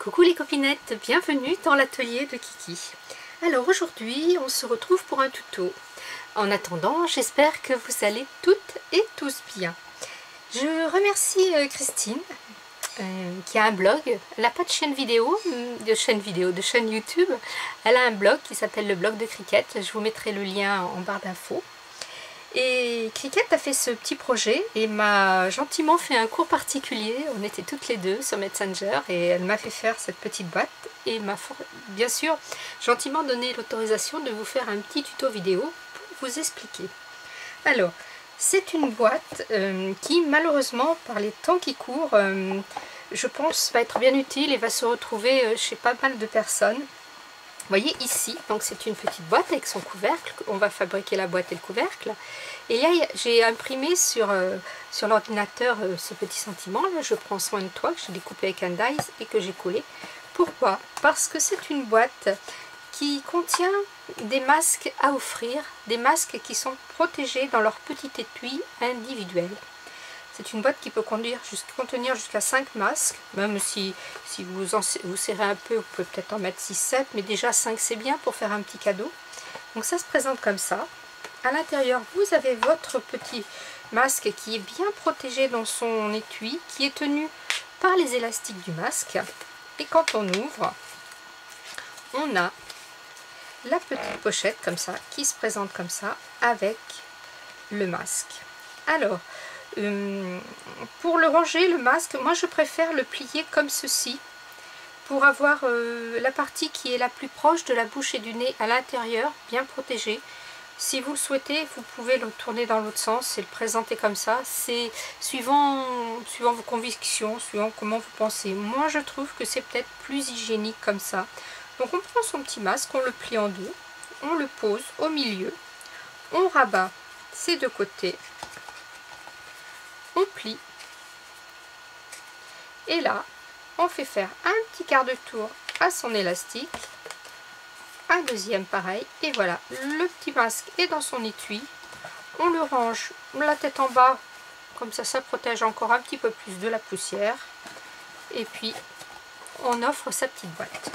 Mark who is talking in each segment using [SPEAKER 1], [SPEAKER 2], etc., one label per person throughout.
[SPEAKER 1] Coucou les copinettes, bienvenue dans l'atelier de Kiki. Alors aujourd'hui on se retrouve pour un tuto. En attendant, j'espère que vous allez toutes et tous bien. Je remercie Christine qui a un blog. Elle n'a pas de chaîne vidéo, de chaîne YouTube. Elle a un blog qui s'appelle le blog de Cricket. Je vous mettrai le lien en barre d'infos. Et Cricket a fait ce petit projet et m'a gentiment fait un cours particulier. On était toutes les deux sur Messenger et elle m'a fait faire cette petite boîte et m'a bien sûr gentiment donné l'autorisation de vous faire un petit tuto vidéo pour vous expliquer. Alors, c'est une boîte qui malheureusement par les temps qui courent, je pense va être bien utile et va se retrouver chez pas mal de personnes. Vous voyez ici, donc c'est une petite boîte avec son couvercle, on va fabriquer la boîte et le couvercle. Et là j'ai imprimé sur l'ordinateur ce petit sentiment, là je prends soin de toi, que j'ai découpé avec un dies et que j'ai collé. Pourquoi? Parce que c'est une boîte qui contient des masques à offrir, des masques qui sont protégés dans leur petit étui individuel. C'est une boîte qui peut contenir jusqu'à 5 masques, même si vous serrez un peu, vous pouvez peut-être en mettre 6-7, mais déjà 5 c'est bien pour faire un petit cadeau. Donc ça se présente comme ça. À l'intérieur, vous avez votre petit masque qui est bien protégé dans son étui, qui est tenu par les élastiques du masque. Et quand on ouvre, on a la petite pochette comme ça, qui se présente comme ça, avec le masque. Alors, pour le ranger, le masque, moi je préfère le plier comme ceci pour avoir la partie qui est la plus proche de la bouche et du nez à l'intérieur, bien protégée. Si vous le souhaitez, vous pouvez le tourner dans l'autre sens et le présenter comme ça. C'est suivant vos convictions, suivant comment vous pensez. Moi je trouve que c'est peut-être plus hygiénique comme ça. Donc on prend son petit masque, on le plie en deux, on le pose au milieu, on rabat ses deux côtés. On plie et là on fait faire un petit quart de tour à son élastique, un deuxième pareil, et voilà, le petit masque est dans son étui. On le range la tête en bas, comme ça protège encore un petit peu plus de la poussière, et puis on offre sa petite boîte.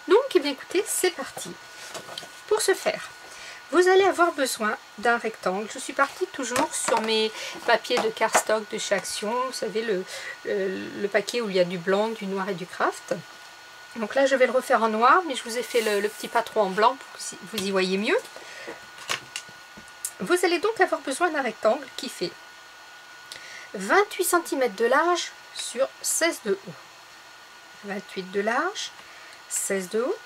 [SPEAKER 1] Donc eh bien écoutez, c'est parti. Pour ce faire, vous allez avoir besoin d'un rectangle. Je suis partie toujours sur mes papiers de cardstock de chez Action. Vous savez, le paquet où il y a du blanc, du noir et du craft. Donc là, je vais le refaire en noir, mais je vous ai fait le petit patron en blanc pour que vous y voyez mieux. Vous allez donc avoir besoin d'un rectangle qui fait 28 cm de large sur 16 de haut. 28 de large, 16 de haut.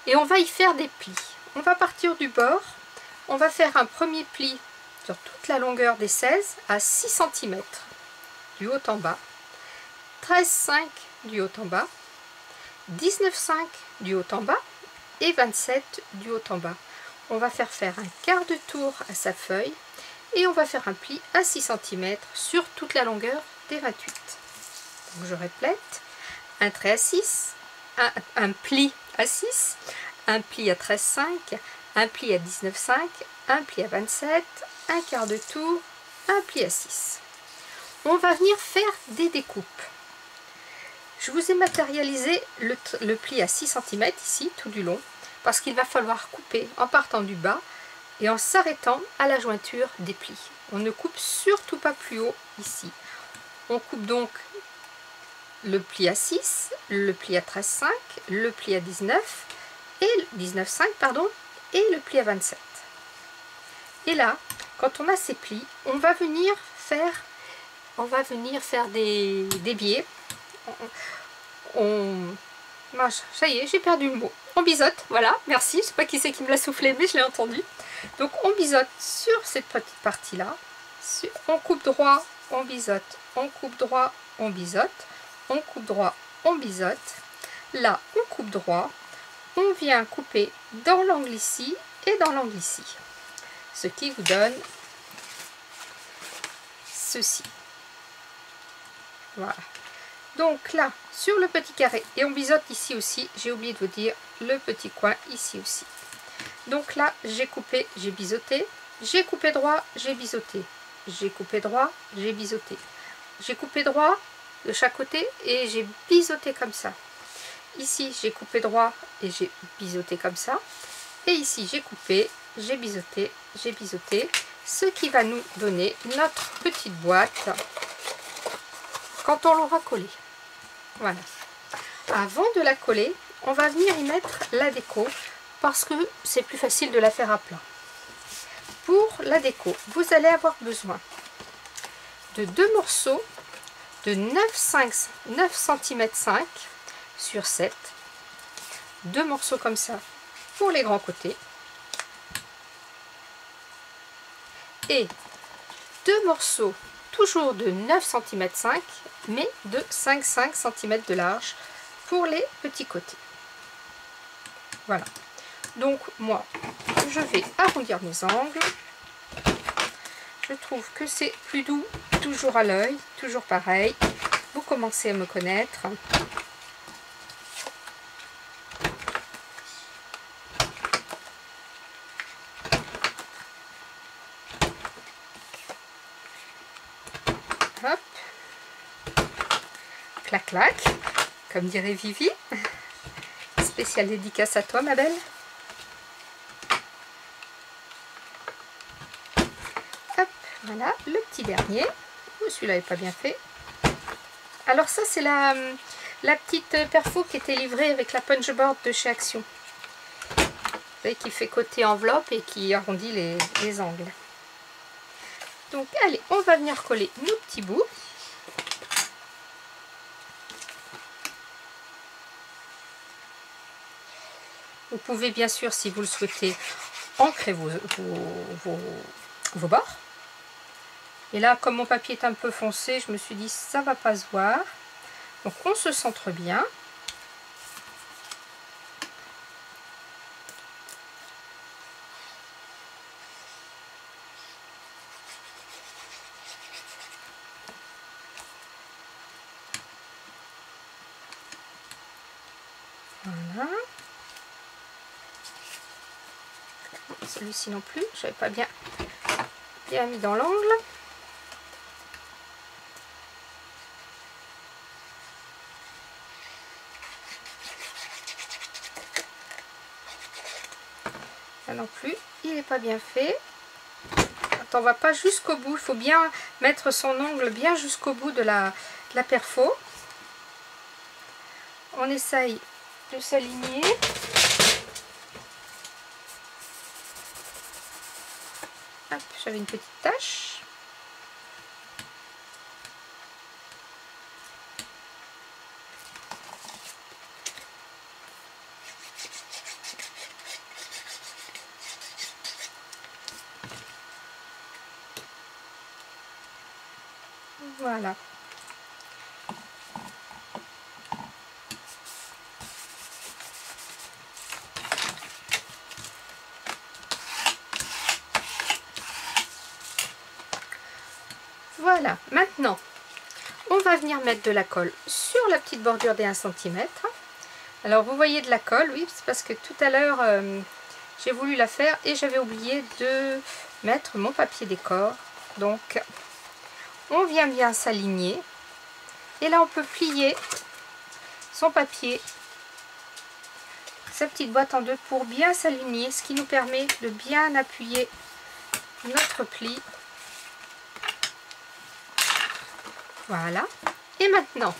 [SPEAKER 1] Et on va y faire des plis. On va partir du bord, on va faire un premier pli sur toute la longueur des 16 à 6 cm du haut en bas, 13,5 du haut en bas, 19,5 du haut en bas et 27 du haut en bas. On va faire un quart de tour à sa feuille et on va faire un pli à 6 cm sur toute la longueur des 28. Donc je répète, un trait à 6, un pli à 6, un pli à 13,5, un pli à 19,5, un pli à 27, un quart de tour, un pli à 6. On va venir faire des découpes. Je vous ai matérialisé le pli à 6 cm ici, tout du long, parce qu'il va falloir couper en partant du bas et en s'arrêtant à la jointure des plis. On ne coupe surtout pas plus haut ici. On coupe donc le pli à 6, le pli à 13,5, le pli à 19, et 19,5 pardon, et le pli à 27. Et là, quand on a ces plis, on va venir faire des biais. Ça y est, j'ai perdu le mot. On biseaute, voilà, merci. Je sais pas qui c'est qui me l'a soufflé, mais je l'ai entendu. Donc on biseaute sur cette petite partie là. On coupe droit, on biseaute, on coupe droit, on biseaute, on coupe droit, on biseaute. Là, on coupe droit. On vient couper dans l'angle ici et dans l'angle ici. Ce qui vous donne ceci. Voilà. Donc là, sur le petit carré, et on biseaute ici aussi, j'ai oublié de vous dire, le petit coin ici aussi. Donc là, j'ai coupé, j'ai biseauté, j'ai coupé droit, j'ai biseauté, j'ai coupé droit, j'ai biseauté. J'ai coupé droit de chaque côté et j'ai biseauté comme ça. ici j'ai coupé droit et j'ai biseauté comme ça, et ici j'ai coupé, j'ai biseauté, ce qui va nous donner notre petite boîte quand on l'aura collée. Voilà. Avant de la coller, on va venir y mettre la déco parce que c'est plus facile de la faire à plat. Pour la déco, vous allez avoir besoin de 2 morceaux de 9 cm 5 sur 7, 2 morceaux comme ça pour les grands côtés, et 2 morceaux toujours de 9 cm 5 mais de 5 cm de large pour les petits côtés. Voilà, donc moi je vais arrondir mes angles. Je trouve que c'est plus doux toujours à l'œil, toujours pareil. Vous commencez à me connaître. Hop. Clac clac, comme dirait Vivi. Spéciale dédicace à toi ma belle. Hop, voilà, le petit dernier. Celui-là n'est pas bien fait. Alors ça c'est la petite perfo qui était livrée avec la punchboard de chez Action. Vous voyez, qui fait côté enveloppe et qui arrondit les angles. Donc allez, on va venir coller nos petits bouts. Vous pouvez bien sûr, si vous le souhaitez, ancrer vos bords. Et là, comme mon papier est un peu foncé, je me suis dit ça va pas se voir. Donc on se centre bien. Voilà. Celui-ci non plus, je n'avais pas bien mis dans l'angle. Là non plus, il n'est pas bien fait. Quand on va pas jusqu'au bout, il faut bien mettre son ongle bien jusqu'au bout de la perfo. On essaye de s'aligner. J'avais une petite tache. Voilà. Voilà, maintenant, on va venir mettre de la colle sur la petite bordure des 1 cm. Alors, vous voyez de la colle, oui, c'est parce que tout à l'heure, j'ai voulu la faire et j'avais oublié de mettre mon papier décor. Donc, on vient bien s'aligner. Et là, on peut plier son papier, sa petite boîte en deux pour bien s'aligner, ce qui nous permet de bien appuyer notre pli. Voilà. Et maintenant,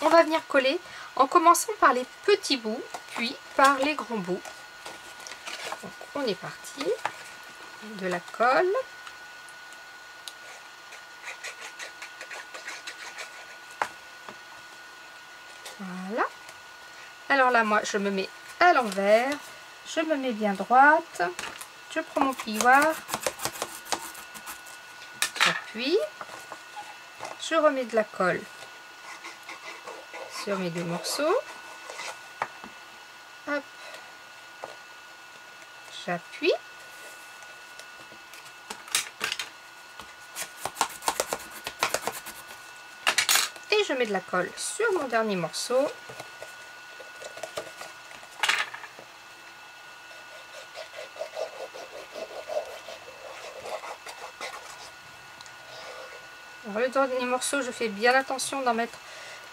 [SPEAKER 1] on va venir coller en commençant par les petits bouts, puis par les grands bouts. Donc, on est parti. De la colle. Voilà. Alors là, moi, je me mets à l'envers. Je me mets bien droite. Je prends mon plioir. J'appuie. Je remets de la colle sur mes 2 morceaux. Hop. J'appuie. Et je mets de la colle sur mon dernier morceau. Alors, le dernier morceau, je fais bien attention d'en mettre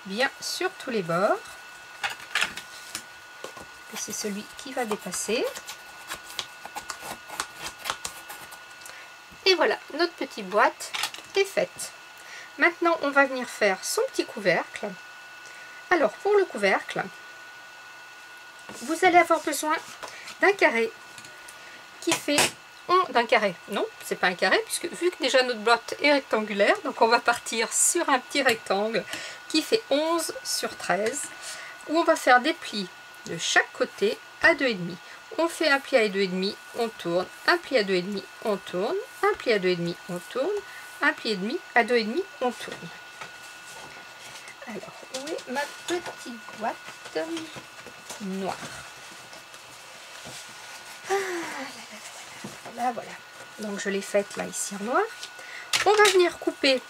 [SPEAKER 1] bien sur tous les bords. Et c'est celui qui va dépasser. Et voilà, notre petite boîte est faite. Maintenant, on va venir faire son petit couvercle. Alors, pour le couvercle, vous allez avoir besoin d'un carré qui fait... d'un carré, non, c'est pas un carré, puisque vu que déjà notre boîte est rectangulaire, donc on va partir sur un petit rectangle qui fait 11 sur 13, où on va faire des plis de chaque côté à 2,5. On fait un pli à 2,5, on tourne, un pli à 2,5, on tourne, un pli à 2,5, on tourne, un pli et demi à 2,5, on tourne. Alors, où est ma petite boîte noire? Là, voilà. Donc, je l'ai faite là, ici en noir. On va venir couper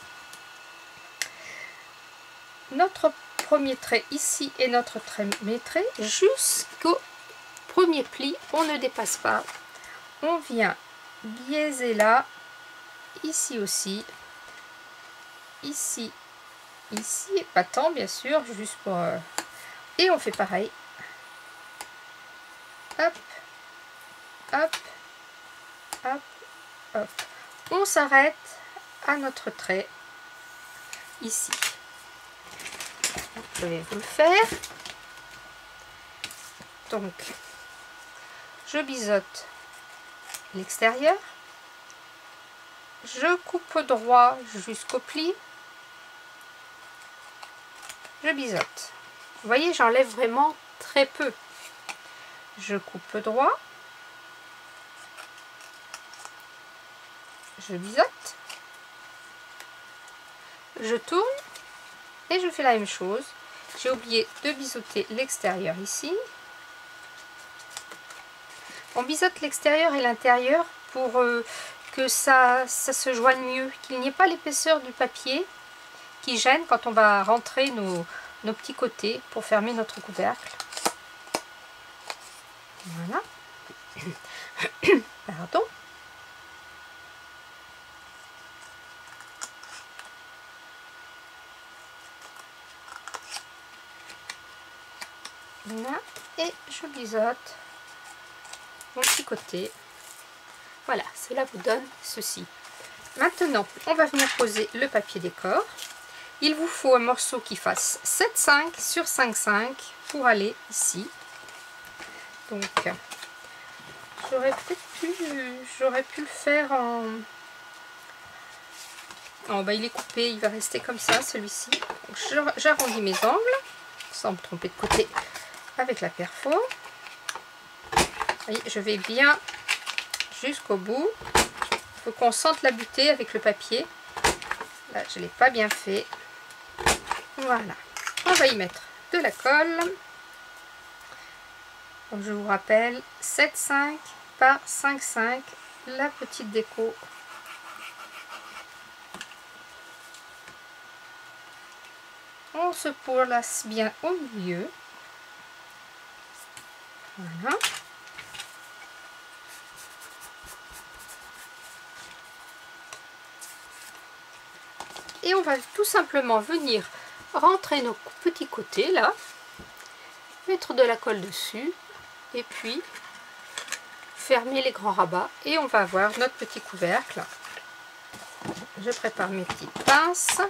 [SPEAKER 1] notre premier trait ici et notre premier trait jusqu'au premier pli. On ne dépasse pas. On vient biaiser là, ici aussi, ici, ici, et pas tant bien sûr, juste pour... Et on fait pareil. Hop, hop, hop, hop. On s'arrête à notre trait ici. Je vais vous le faire. Donc, je biseaute l'extérieur. Je coupe droit jusqu'au pli. Je biseaute. Vous voyez, j'enlève vraiment très peu. Je coupe droit. Je biseaute. Je tourne. Et je fais la même chose. J'ai oublié de biseauter l'extérieur ici. On biseaute l'extérieur et l'intérieur pour que ça se joigne mieux, qu'il n'y ait pas l'épaisseur du papier qui gêne quand on va rentrer nos petits côtés pour fermer notre couvercle. Voilà. Pardon. Voilà. Et je biseaute mon petit côté. Voilà, cela vous donne ceci. Maintenant, on va venir poser le papier décor. Il vous faut un morceau qui fasse 7,5 sur 5,5 pour aller ici. Donc, j'aurais pu le faire en... Oh, bah, il est coupé, il va rester comme ça, celui-ci. J'arrondis mes angles, sans me tromper de côté, avec la perfo. Voyez, je vais bien jusqu'au bout. Il faut qu'on sente la butée avec le papier. Là, je ne l'ai pas bien fait. Voilà. On va y mettre de la colle. Donc, je vous rappelle, 7,5 par 5,5, la petite déco. On se place bien au milieu. Voilà. Et on va tout simplement venir rentrer nos petits côtés là, mettre de la colle dessus et puis fermer les grands rabats et on va avoir notre petit couvercle. Je prépare mes petites pinces.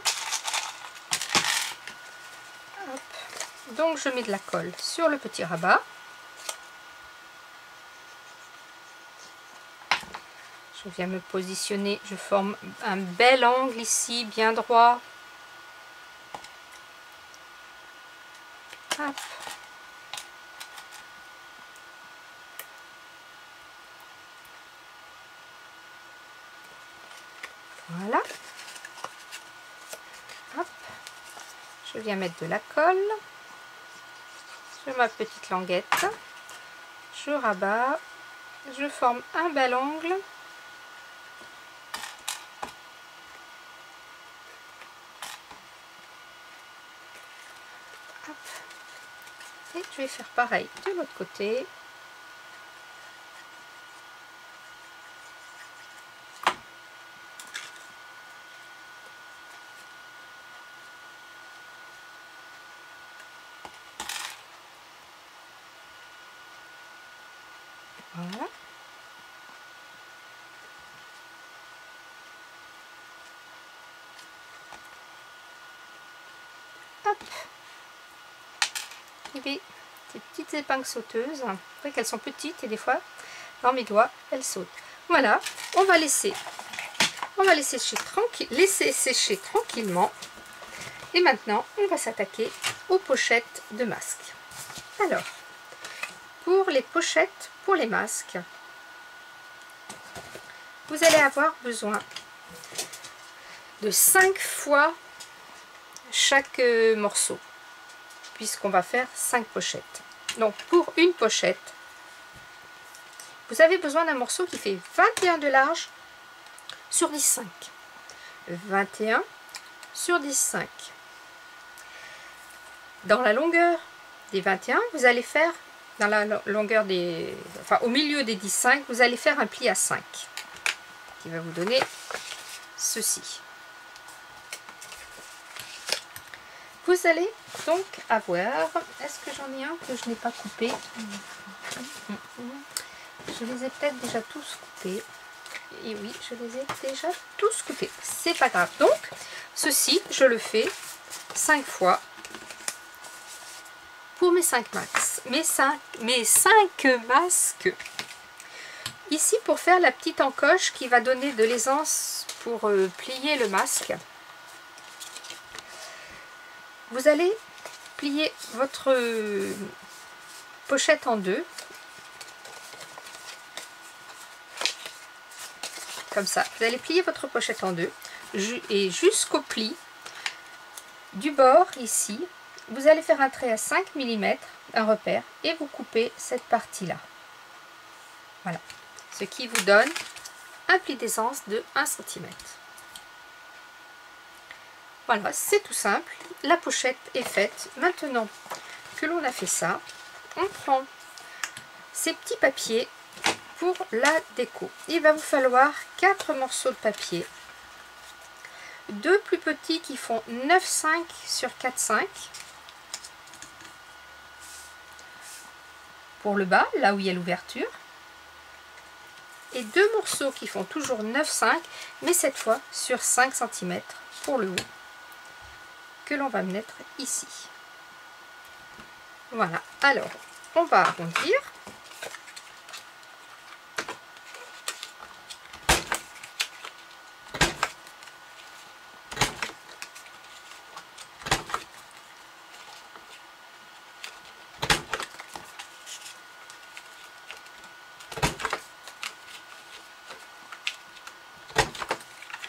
[SPEAKER 1] Hop. Donc je mets de la colle sur le petit rabat. Je viens me positionner, je forme un bel angle ici, bien droit. Hop. Voilà. Hop. Je viens mettre de la colle sur ma petite languette. Je rabats. Je forme un bel angle. Hop. Et je vais faire pareil de l'autre côté. Voilà. Hop. Et puis, ces petites épingles sauteuses, vous voyez qu'elles sont petites et des fois, dans mes doigts, elles sautent. Voilà, on va laisser sécher tranquillement. Et maintenant, on va s'attaquer aux pochettes de masques. Alors, pour les pochettes, pour les masques, vous allez avoir besoin de 5 fois chaque morceau, puisqu'on va faire 5 pochettes. Donc, pour une pochette, vous avez besoin d'un morceau qui fait 21 de large sur 10,5. 21 sur 10,5. Dans la longueur des 21, vous allez faire, dans la longueur des, enfin au milieu des 10,5, vous allez faire un pli à 5 qui va vous donner ceci. Vous allez donc avoir, est-ce que j'en ai un que je n'ai pas coupé? Je les ai peut-être déjà tous coupés. Et oui, je les ai déjà tous coupés. C'est pas grave. Donc, ceci, je le fais 5 fois pour mes 5 masques. Mes 5 masques. Ici, pour faire la petite encoche qui va donner de l'aisance pour plier le masque, vous allez plier votre pochette en deux. Comme ça. Vous allez plier votre pochette en deux. Et jusqu'au pli du bord, ici, vous allez faire un trait à 5 mm, un repère, et vous coupez cette partie-là. Voilà. Ce qui vous donne un pli d'aisance de 1 cm. Voilà, c'est tout simple. La pochette est faite. Maintenant que l'on a fait ça, on prend ces petits papiers pour la déco. Il va vous falloir 4 morceaux de papier. 2 plus petits qui font 9,5 sur 4,5. Pour le bas, là où il y a l'ouverture. Et 2 morceaux qui font toujours 9,5, mais cette fois sur 5 cm pour le haut, que l'on va mettre ici. Voilà, alors on va arrondir.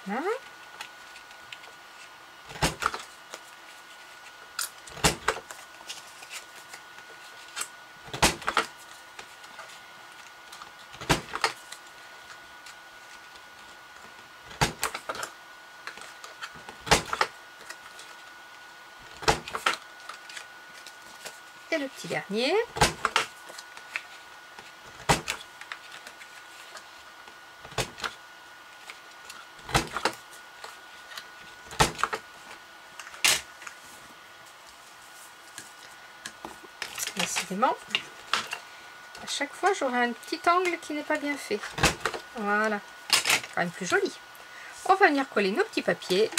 [SPEAKER 1] Voilà. Et le petit dernier. Décidément, à chaque fois j'aurai un petit angle qui n'est pas bien fait. Voilà, quand même plus joli. On va venir coller nos petits papiers.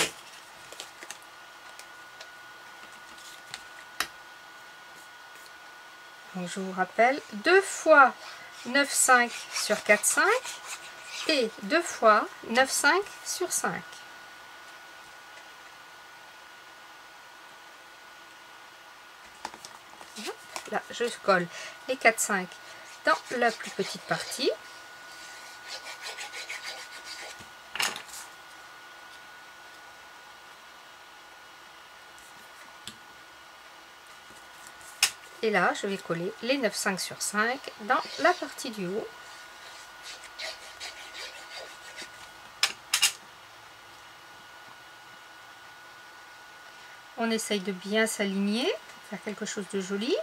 [SPEAKER 1] Donc je vous rappelle, 2 fois 9,5 sur 4,5 et 2 fois 9,5 sur 5. Là, je colle les 4,5 dans la plus petite partie. Et là, je vais coller les 9,5 sur 5 dans la partie du haut. On essaye de bien s'aligner, faire quelque chose de joli.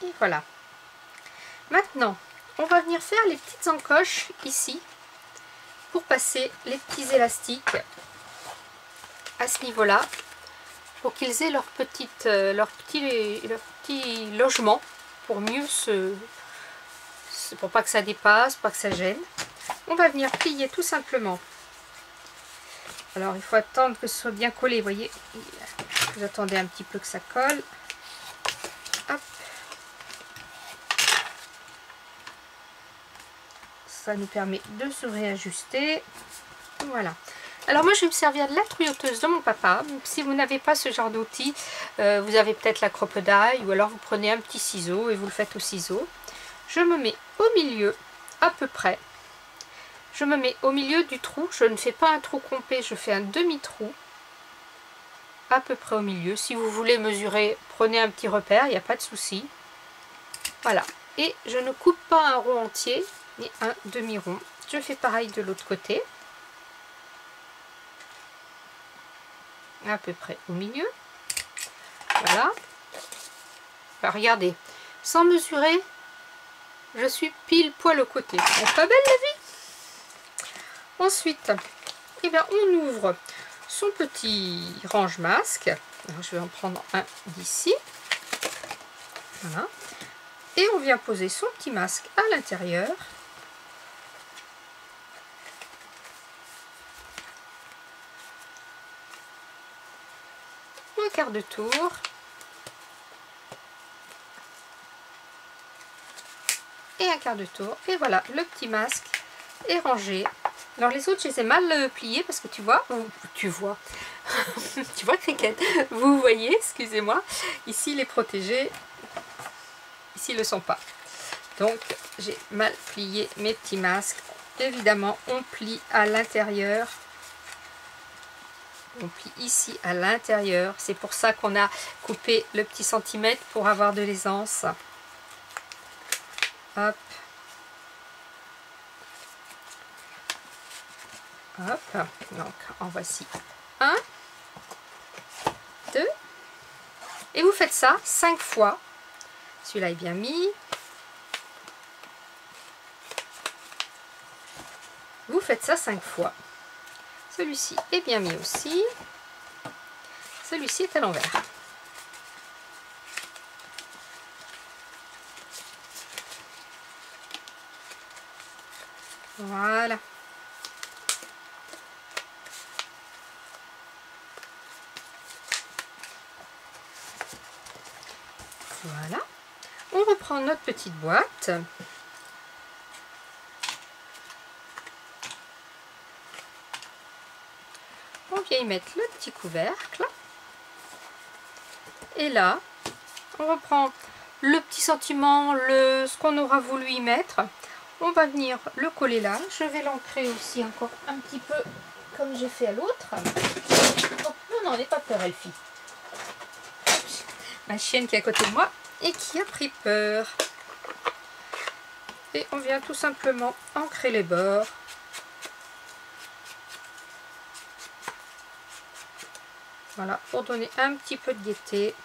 [SPEAKER 1] Et voilà. Maintenant, on va venir faire les petites encoches ici pour passer les petits élastiques à ce niveau-là, pour qu'ils aient leur petit logement, pour mieux pour pas que ça dépasse, pas que ça gêne. On va venir plier tout simplement. Alors il faut attendre que ce soit bien collé, vous voyez. Vous attendez un petit peu que ça colle. Hop. Ça nous permet de se réajuster. Voilà. Alors moi je vais me servir de la tuyauteuse de mon papa. Si vous n'avez pas ce genre d'outil, vous avez peut-être la crocodile, ou alors vous prenez un petit ciseau et vous le faites au ciseau. Je me mets au milieu, à peu près. Je me mets au milieu du trou. Je ne fais pas un trou complet, je fais un demi-trou. À peu près au milieu. Si vous voulez mesurer, prenez un petit repère, il n'y a pas de souci. Voilà. Et je ne coupe pas un rond entier, mais un demi-rond. Je fais pareil de l'autre côté. À peu près au milieu. Voilà. Alors, regardez, sans mesurer, je suis pile poil au côté. C'est pas belle la vie? Ensuite, eh bien, on ouvre son petit range-masque. Je vais en prendre un d'ici. Voilà. Et on vient poser son petit masque à l'intérieur. Un quart de tour. Et un quart de tour. Et voilà, le petit masque est rangé. Alors les autres, je les ai mal pliés parce que tu vois, tu vois, Cricket, vous voyez, excusez-moi, ici les protégés, ici ils ne le sont pas. Donc j'ai mal plié mes petits masques. Évidemment, on plie à l'intérieur. On plie ici à l'intérieur. C'est pour ça qu'on a coupé le petit centimètre pour avoir de l'aisance. Hop. Hop. Donc en voici un, 2. Et vous faites ça 5 fois. Celui-là est bien mis. Vous faites ça 5 fois. Celui-ci est bien mis aussi. Celui-ci est à l'envers. Voilà. Voilà. On reprend notre petite boîte. On vient y mettre le petit couvercle. Et là, on reprend le petit sentiment, ce qu'on aura voulu y mettre. On va venir le coller là. Je vais l'ancrer aussi encore un petit peu comme j'ai fait à l'autre. Oh, non, n'aie pas peur, Elfie. Ma chienne qui est à côté de moi et qui a pris peur. Et on vient tout simplement ancrer les bords. Voilà, pour donner un petit peu de gaieté.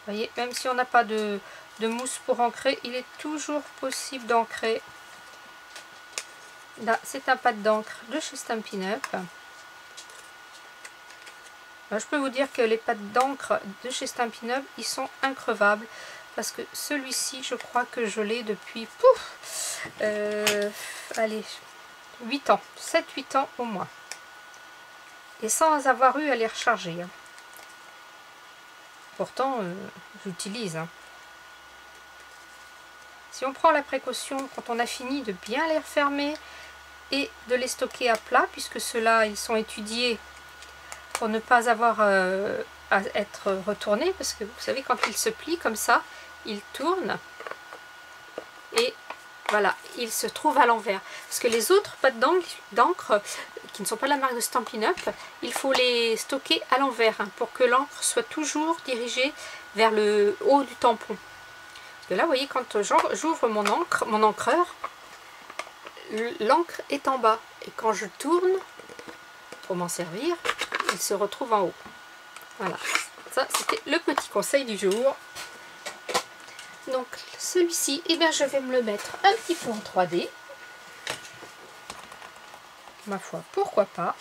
[SPEAKER 1] Vous voyez, même si on n'a pas de mousse pour ancrer, il est toujours possible d'ancrer. Là, c'est un pad d'encre de chez Stampin' Up. Alors, je peux vous dire que les pads d'encre de chez Stampin' Up, ils sont increvables. Parce que celui-ci, je crois que je l'ai depuis, allez, 8 ans, 7-8 ans au moins. Et sans avoir eu à les recharger. Hein. Pourtant, j'utilise. Hein. Si on prend la précaution, quand on a fini, de bien les refermer et de les stocker à plat, puisque ceux-là, ils sont étudiés pour ne pas avoir à être retournés, parce que vous savez, quand ils se plient comme ça, ils tournent et voilà, ils se trouvent à l'envers. Parce que les autres pattes d'encre qui ne sont pas de la marque de Stampin' Up, il faut les stocker à l'envers hein, pour que l'encre soit toujours dirigée vers le haut du tampon. Parce que là, vous voyez, quand j'ouvre mon encreur, l'encre est en bas. Et quand je tourne pour m'en servir, il se retrouve en haut. Voilà, ça c'était le petit conseil du jour. Donc celui-ci, eh bien, je vais me le mettre un petit peu en 3D. Ma foi, pourquoi pas.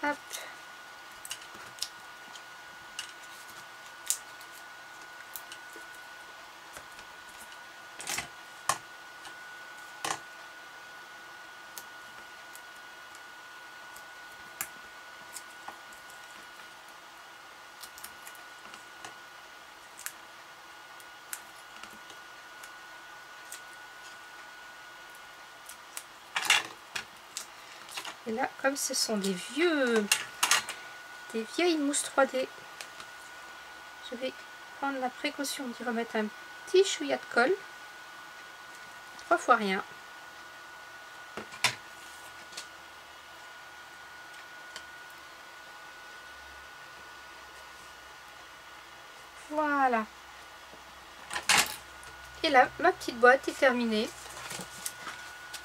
[SPEAKER 1] Hop. Et là, comme ce sont des vieilles mousses 3D, je vais prendre la précaution d'y remettre un petit chouïa de colle. 3 fois rien. Voilà. Et là, ma petite boîte est terminée.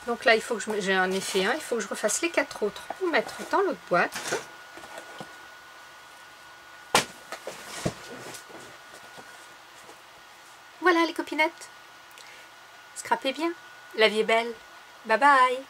[SPEAKER 1] Donc là, il faut que j'ai un effet, il faut que je refasse les 4 autres pour mettre dans l'autre boîte. Voilà les copinettes. Scrapez bien. La vie est belle. Bye bye.